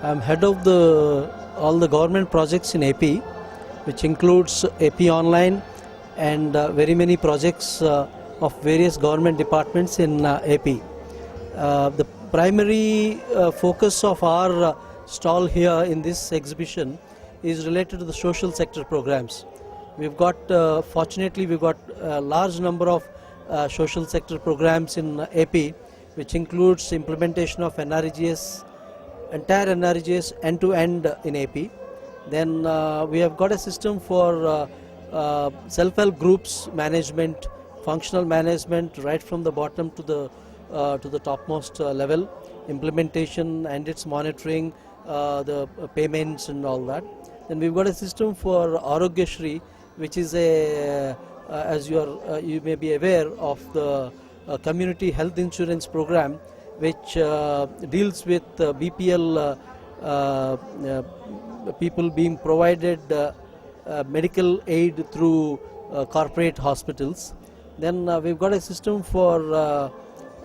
I'm head of all the government projects in AP, which includes AP Online and very many projects of various government departments in AP. The primary focus of our stall here in this exhibition is related to the social sector programs. We've got, fortunately, we've got a large number of social sector programs in AP, which includes implementation of NREGS, entire NREGS end-to-end in AP. Then we have got a system for self-help groups management, functional management, right from the bottom to the topmost level, implementation and its monitoring, the payments and all that. Then we've got a system for Arogyashri, which is a, as you may be aware of, the community health insurance program, which deals with BPL people being provided medical aid through corporate hospitals. Then we've got a system for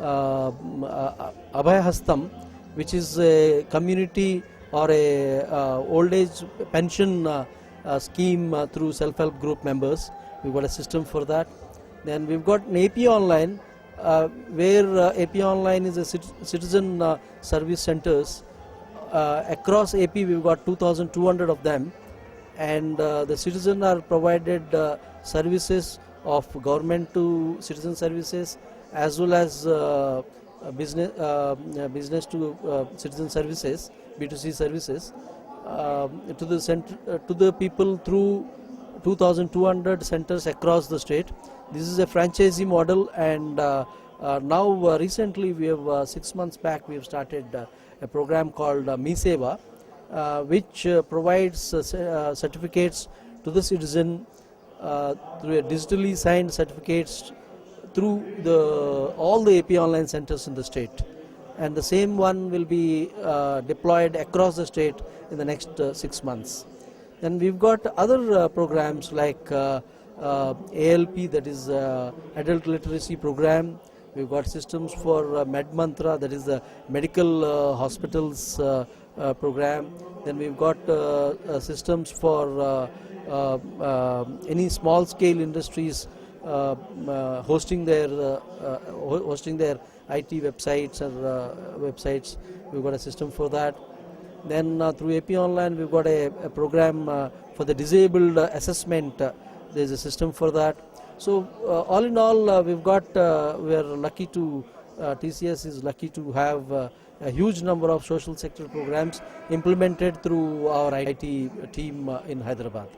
Abhay Hastam, which is a community or a old age pension scheme through self-help group members. We've got a system for that. Then we've got an AP Online, where AP Online is a citizen service centers. Across AP we've got 2,200 of them, and the citizens are provided services of government to citizen services, as well as business to citizen services, B2C services, to the people through 2,200 centers across the state. This is a franchisee model, and now recently we have 6 months back we have started a program called Mi Seva, which provides certificates to the citizen through a digitally signed certificates through all the AP Online centers in the state, and the same one will be deployed across the state in the next 6 months. Then we've got other programs like ALP, that is Adult Literacy Program. We've got systems for Med Mantra, that is the medical hospitals program. Then we've got systems for any small scale industries hosting their IT websites or websites. We've got a system for that. Then through AP Online we've got a program for the disabled assessment. There's a system for that. So all in all, we've got, we are lucky to, TCS is lucky to have a huge number of social sector programs implemented through our IT team in Hyderabad.